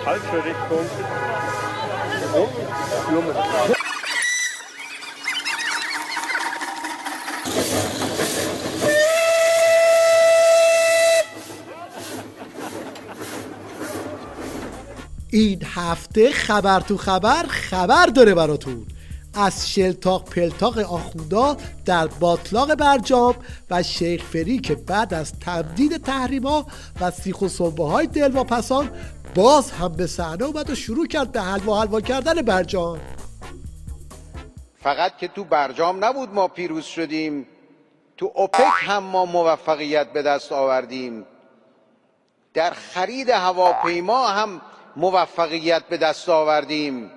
falsche Richtung. Und Junge. این هفته خبر تو خبر داره براتون از شلتاق پلتاق آخوندا در باطلاق برجام و شیخ فری که بعد از تمدید تحریما و سیخ و سنبه های دلواپسان باز هم به صحنه اومد و شروع کرد به حلوا کردن برجام. فقط که تو برجام نبود ما پیروز شدیم، تو اوپک هم ما موفقیت به دست آوردیم، در خرید هواپیما هم موفقیت به دست آوردیم،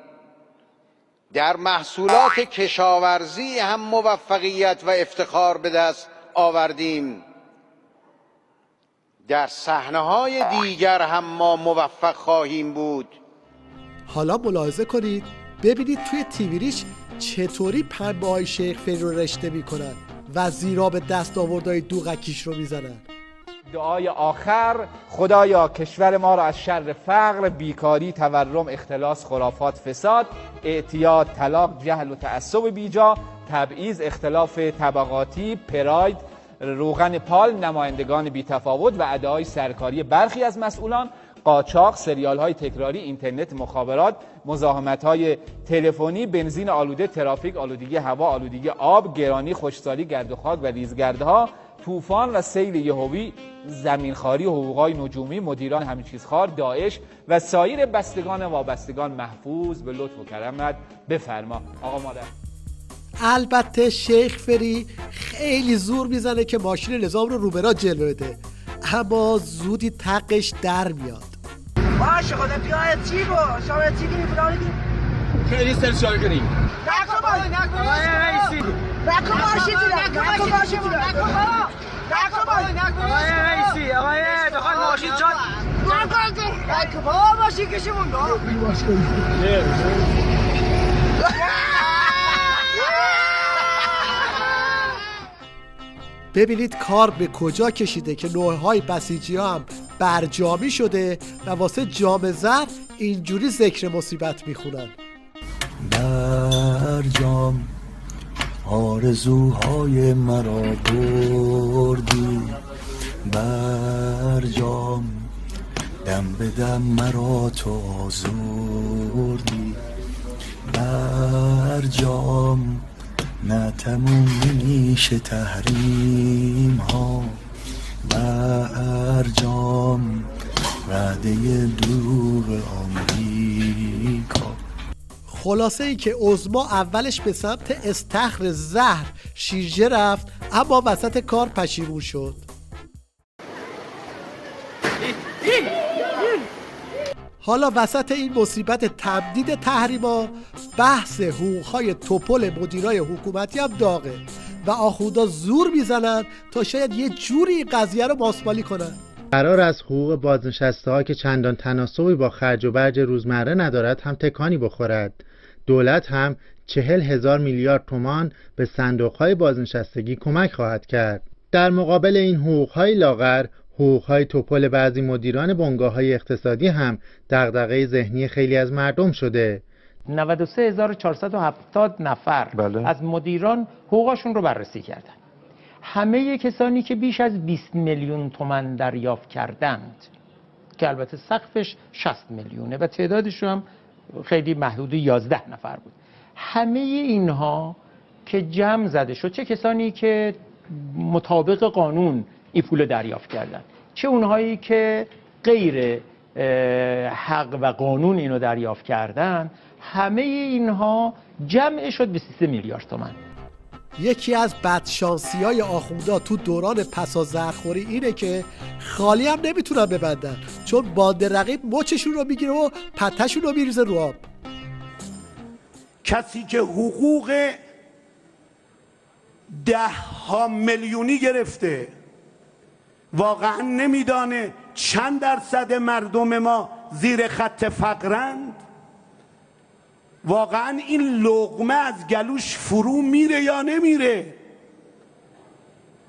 در محصولات کشاورزی هم موفقیت و افتخار به دست آوردیم، در صحنه‌های دیگر هم ما موفق خواهیم بود. حالا ملاحظه کنید ببینید توی تیویریش چطوری پنبه‌های شیخ فری رو رشته میکنن و زیرا به دست آوردهای دوغکیش رو میزنن. دعای آخر: خدایا کشور ما را از شر فقر، بیکاری، تورم، اختلاس، خرافات، فساد، اعتیاد، طلاق، جهل و تعصب بیجا، تبعیض، اختلاف طبقاتی، پراید، روغن پال، نمایندگان بی‌تفاوت و ادعای سرکاری برخی از مسئولان، قاچاق، سریال‌های تکراری، اینترنت، مخابرات، مزاحمت‌های تلفنی، بنزین آلوده، ترافیک، آلودگی هوا، آلودگی آب، گرانی، خشکسالی، گرد و خاک و ریزگردها، طوفان و سیل یهویی، زمینخواری، حقوق‌های نجومی، مدیران همه چیز خوار، داعش و سایر بستگان وابستگان محفوظ به لطف و کرمت بفرما. آقا مادر. البته شیخ فری خیلی زور میزنه که ماشین نظام رو روبرا جلو بده، اما زودی تقش در میاد. باشه خدا پیای چی با شما چی می‌کنید؟ خیلی سرشار کنیم. نکن رئیسی. نکن باشید. نکن باشید. آقای رئیسی، آقای دخان ماشین جان. نکن بابا ماشین کشیمون ببینید کار به کجا کشیده که نوع‌های بسیجی ها هم برجامی شده و واسه جام زر اینجوری ذکر مصیبت میخونن. برجام آرزوهای مرا بردی، برجام دم به دم مرا تو آزردی، برجام نه تموم نمیشه تحریم ها، برجام وعده دروغ آمریکا. خلاصه ای که عظما اولش به سمت استخر زهر شیرجه رفت، اما وسط کار پشیمون شد. حالا وسط این مصیبت تمدید تحریما بحث حقوق‌های توپل مدیرای حکومتی هم داغه و آخوندا زور میزنن تا شاید یه جوری این قضیه رو ماسمالی کنن. قرار از حقوق بازنشسته ها که چندان تناسبی با خرج و برج روزمره ندارد هم تکانی بخورد. دولت هم 40,000 میلیارد تومان به صندوق‌های بازنشستگی کمک خواهد کرد. در مقابل این حقوق‌های لاغر، حقوق‌های توپل بعضی مدیران بنگاه‌های اقتصادی هم دغدغه ذهنی خیلی از مردم شده. 93,470 نفر از مدیران حقوقشون رو بررسی کردن. همه کسانی که بیش از 20 میلیون تومان دریافت کردند که البته سقفش 60 میلیونه و تعدادش هم خیلی محدود 11 نفر بود، همه اینها که جمع زده شد، چه کسانی که مطابق قانون این پول دریافت کردن، چه اونهایی که غیر حق و قانون اینو دریافت کردن، همه اینها جمع شد به 33 میلیارد تومان. یکی از بدشانسی‌های آخوندا تو دوران پسا زرخوری اینه که خالی هم نمیتونن ببندن، چون باند رقیب مچشون رو میگیره و پتهشون رو میریزه رو آب. کسی که حقوق 10 میلیونی گرفته واقعا نمیدانه چند درصد مردم ما زیر خط فقرند؟ واقعا این لقمه از گلوش فرو میره یا نمیره؟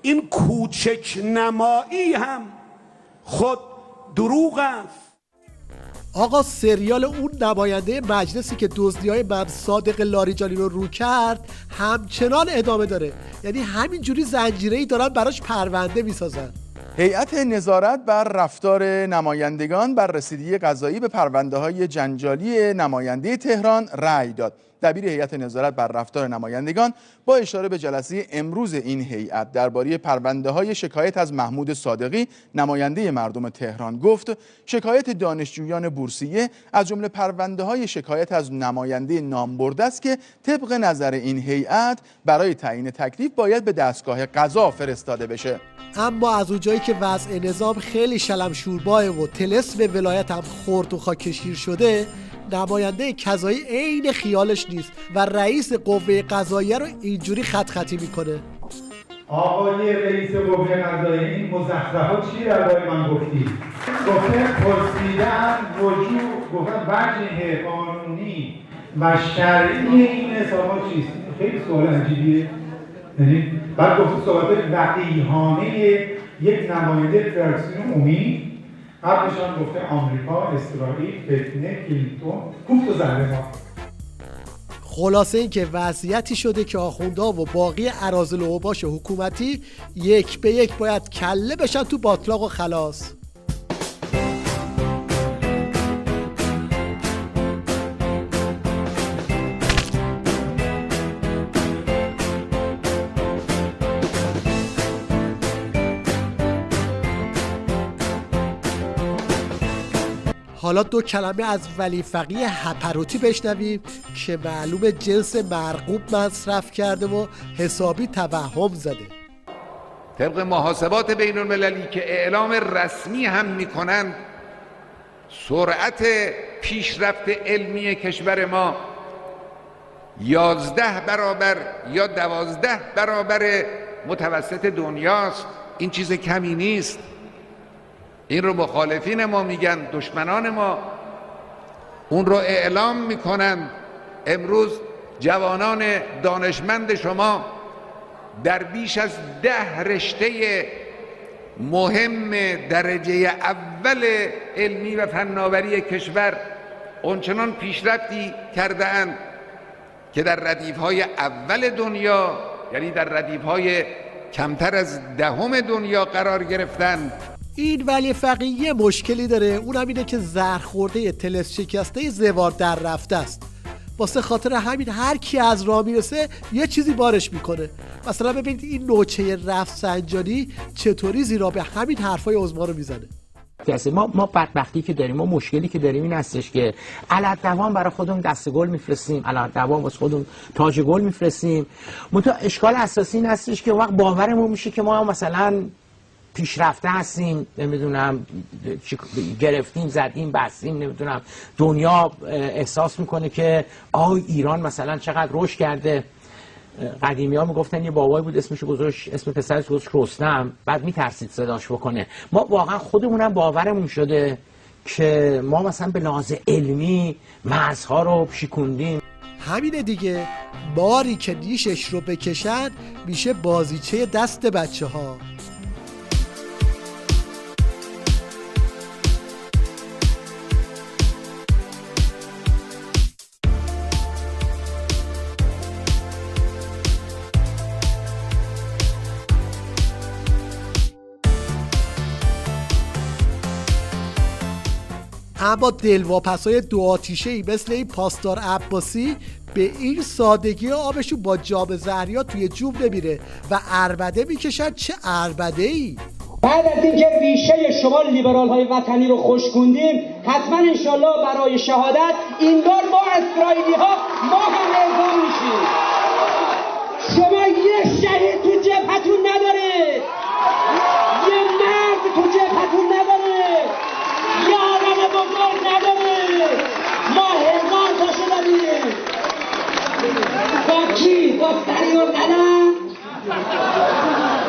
این کوچک نمایی هم خود دروغ است. آقا سریال اون نماینده مجلسی که دزدی‌های من صادق لاریجانی رو کرد همچنان ادامه داره. یعنی همینجوری زنجیره‌ای دارن براش پرونده میسازن. هیئت نظارت بر رفتار نمایندگان بر رسیدگی قضایی به پرونده‌های جنجالی نماینده تهران رأی داد. دبیر هیئت نظارت بر رفتار نمایندگان با اشاره به جلسه امروز این هیئت درباره پرونده‌های شکایت از محمود صادقی نماینده مردم تهران گفت شکایت دانشجویان بورسیه از جمله پرونده‌های شکایت از نماینده نامبرده است که طبق نظر این هیئت برای تعیین تکلیف باید به دستگاه قضا فرستاده بشه. اما از اونجایی که وضع نظام خیلی شلمشورباه و طلسم ولایت هم خرد و خاکشیر شده، نماینده قضایی عین خیالش نیست و رئیس قوه قضاییه رو اینجوری خط خطی میکنه. آقای رئیس قوه قضاییه این مزخرفات چی درباره من گفتی؟ گفته پرسیدن گفتن وجه قانونی و شرعی این حسابات چیست؟ خیلی سوال عجیبیه. یعنی بعد گفته صحبت وقیحانه یک نماینده فراکسیون عمومی، قبلشان گفته آمریکا، اسرائیل، فتنه، کلینتون، کوفت و زهرمار. خلاصه این که وضعیتی شده که آخوندها و باقی اراذل و اوباش حکومتی یک به یک باید کله بشن تو باطلاق و خلاص. حالا دو کلمه از ولی فقیه هپروتی بشنویم که معلوم جنس مرغوب مصرف کرده و حسابی توهم زده. طبق محاسبات بین المللی که اعلام رسمی هم میکنند سرعت پیشرفت علمی کشور ما 11 برابر یا 12 برابر متوسط دنیاست. این چیز کمی نیست. این رو مخالفین ما میگن، دشمنان ما اون رو اعلام میکنن. امروز جوانان دانشمند شما در بیش از 10 رشته مهم درجه اول علمی و فناوری کشور اونچنان پیشرفتی کرده اند که در ردیف‌های اول دنیا، یعنی در ردیف‌های کمتر از 10 دنیا قرار گرفتند. این ولی فقیه مشکلی داره، اونم اینه که زهرخورده طلسم شکسته زوار در رفته است. واسه خاطر همین هر کی از راه میرسه یه چیزی بارش میکنه. مثلا ببینید این نوچه رفسنجانی چطوری زیرا به همین حرفای عظما رو میزنه. ما بدبختی که داریم، ما مشکلی که داریم این هستش که علالدوام برای خودمون دست گل میفرستیم، علالدوام واسه خودمون تاج گل میفرستیم. منتها اشکال اساسی این هستش که اون وقت باورمون میشه که ما مثلا پیشرفته هستیم، نمیدونم گرفتیم، زدیم، بستیم، نمیدونم دنیا احساس میکنه که ایران مثلا چقدر رشد کرده. قدیمی ها میگفتن یه بابایی بود اسمش گذاشت، اسم پسرش گذاشت رستم، بعد میترسید صداش بکنه. ما واقعا خودمونم باورمون شده که ما مثلا به لحاظ علمی مرزها رو شکوندیم. همینه دیگه، باری که نیشش رو بکشن میشه بازیچه دست بچه ها. اما دلواپسای دو آتیشه‌ای مثل این پاسدار عباسی به این سادگی آبشون با جام زهریا توی جوب نمیره و عربده میکشن. چه عربده‌ای! بعد از اینکه ریشه شما لیبرال های وطنی رو خشکوندیم، حتما انشالله برای شهادت این بار ما اسرائیلی ها ما هم اعزام میشیم. شما یه شهید تو جبهتون ندارید، یه مرد تو جبهتون ندارید، یه آدم بزرگ ندارید. ما 1000 تا شدیم. با کی؟ با سری و قلم؟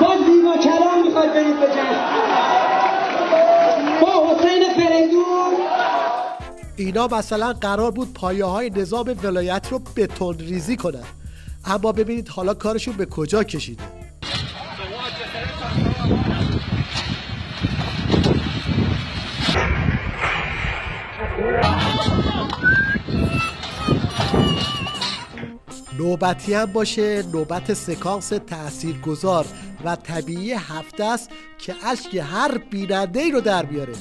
با زیبا کلام میخواد برید به جنگ با حسین فرنگون. اینا مثلا قرار بود پایه های نظام ولایت رو بتون ریزی کنن، اما ببینید حالا کارشون به کجا کشیده. نوبتی هم باشه نوبت سکانس تاثیرگذار و طبیعی هفته است که اشک هر بیننده‌ای رو در بیاره.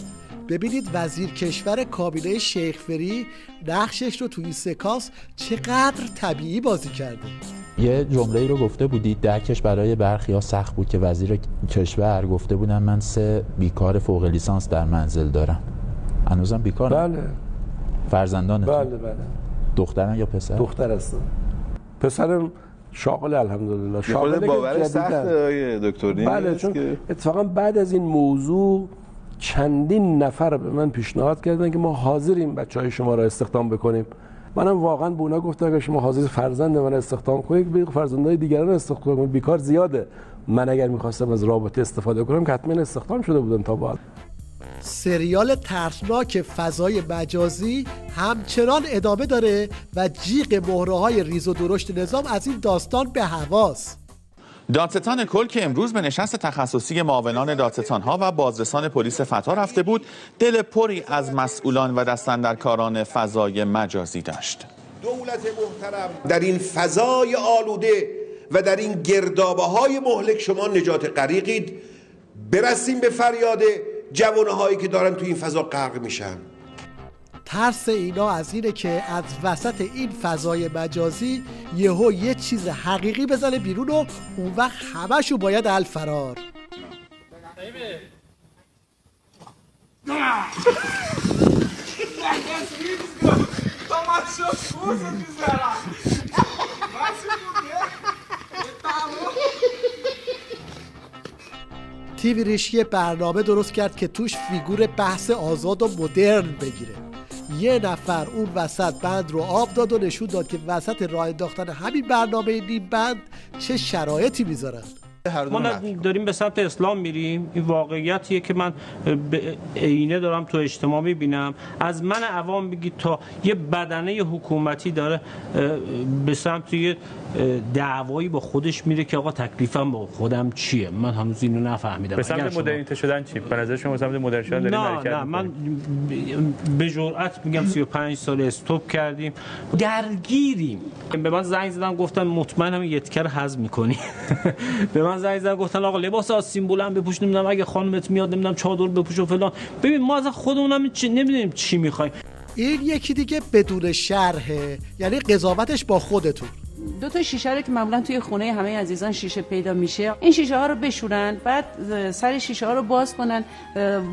ببینید وزیر کشور کابینه شیخ فری نقشش رو توی این سکانس چقدر طبیعی بازی کرده. یه جمله‌ای رو گفته بودید درکش برای برخی‌ها سخت بود که وزیر کشور گفته بودن من 3 بیکار فوق لیسانس در منزل دارم. هنوزم بیکارم؟ بله. فرزندانتون؟ بله بله. دخترن یا پسر؟ دختر هستن. پسرم شاغل الحمدلله. شاغل باورش سخته دکتر. بله چون اتفاقا بعد از این موضوع چندین نفر به من پیشنهاد کردن که ما حاضریم بچهای شما را استخدام بکنیم. منم واقعا به اونا گفتم اگه شما حاضر فرزند من استخدام کنید به فرزندای دیگران استخدام کنید. بیکار زیاده. من اگر می‌خواستم از رابطه استفاده کنم که حتما استخدام شده بودم تا بعد. سریال ترسناک فضای مجازی همچنان ادامه داره و جیغ مهره‌های ریز و درشت نظام از این داستان به هواست. دادستان کل که امروز به نشست تخصصی معاونان دادستان‌ها و بازرسان پلیس فتا رفته بود، دل پری از مسئولان و دستاندرکاران فضای مجازی داشت. دولت محترم، در این فضای آلوده و در این گردابه‌های مهلک شما نجات غریقید. برسیم به فریاد جوانهایی که دارن تو این فضا غرق میشن. ترس اینا از اینه که از وسط این فضای مجازی یهو یه چیز حقیقی بزنه بیرون و اون وقت همشو باید الفرار. تیوی ریش یه برنامه درست کرد که توش فیگور بحث آزاد و مدرن بگیره. یه نفر اون وسط بند رو آب داد و نشون داد که وسط راه انداختن همین برنامه نیم بند چه شرایطی میذارن. ما داریم به سمت اسلام میریم. این واقعیتیه که من به عینه دارم تو اجتماع میبینم. از من عوام بگید تا یه بدنه حکومتی داره به سمت یه دعوایی با خودش میره که آقا تکلیفم با خودم چیه. من هنوز اینو نفهمیدم. به سمت مدرنیته شدن چی؟ به نظر شما به سمت مدرن شدن داریم حرکت می‌کنیم؟ نه من به جرئت میگم 35 سال استاپ کردیم، درگیریم. به من زنگ زدن گفتن مطمئنم یه تیکر هضم می‌کنی. به من زنگ زدن گفتن آقا لباس آستین بلند بپوش، نمیدونم اگه خانمت میاد نمیدونم چادر بپوش و فلان. ببین ما از خودمونم نمیدونیم چی می‌خوایم. این یکی دیگه بدون شرحه، یعنی قضاوتش با خودتون. 2 شیشه رو که معمولا توی خونه همه عزیزان شیشه پیدا میشه، این شیشه ها رو بشورن، بعد سر شیشه ها رو باز کنن،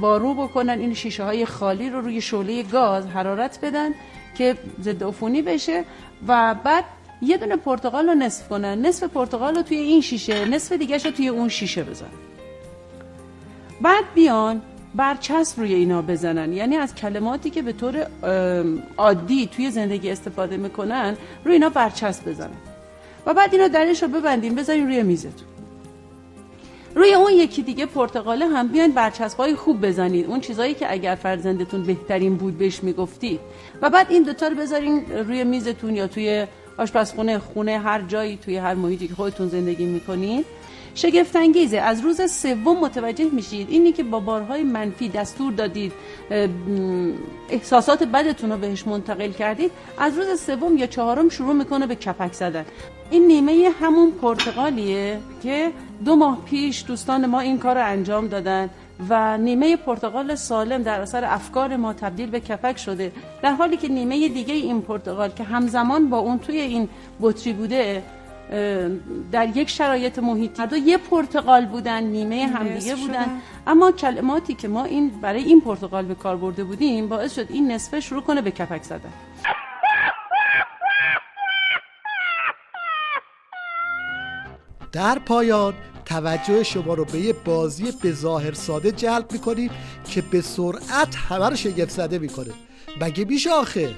وارو بکنن، این شیشه های خالی رو روی شعله گاز حرارت بدن که ضد عفونی بشه و بعد یه دونه پرتقال رو نصف کنن، نصف پرتقال رو توی این شیشه، نصف دیگه‌ش رو توی اون شیشه بزنن. بعد بیان برچسب روی اینا بزنن، یعنی از کلماتی که به طور عادی توی زندگی استفاده میکنن روی اینا برچسب بزنن و بعد اینا درش رو ببندیم بذارین روی میزتون. روی اون یکی دیگه پرتقاله هم بیاین برچسبای خوب بزنید، اون چیزایی که اگر فرزندتون بهترین بود بهش میگفتید و بعد این دوتا رو بذارین روی میزتون یا توی آشپزخونه، خونه، هر جایی توی هر محیطی که خودتون زندگی میکنید. شگفت انگیزه. از روز 3 متوجه میشید اینی که با بارهای منفی دستور دادید، احساسات بدتون رو بهش منتقل کردید، از روز 3 یا 4 شروع میکنه به کپک زدن. این نیمه همون پرتقالیه که 2 ماه پیش دوستان ما این کار رو انجام دادن و نیمه پرتقال سالم در اثر افکار ما تبدیل به کپک شده، در حالی که نیمه دیگه این پرتقال که همزمان با اون توی این بطری بوده در یک شرایط محیطی دو یه پرتقال بودن، نیمه همدیگه بودن، اما کلماتی که ما این برای این پرتقال به کار برده بودیم باعث شد این نصفه شروع کنه به کپک زدن. در پایان توجه شما رو به یه بازی به ظاهر ساده جلب میکنیم که به سرعت همه رو شگفت زده میکنه. مگه میشه آخه؟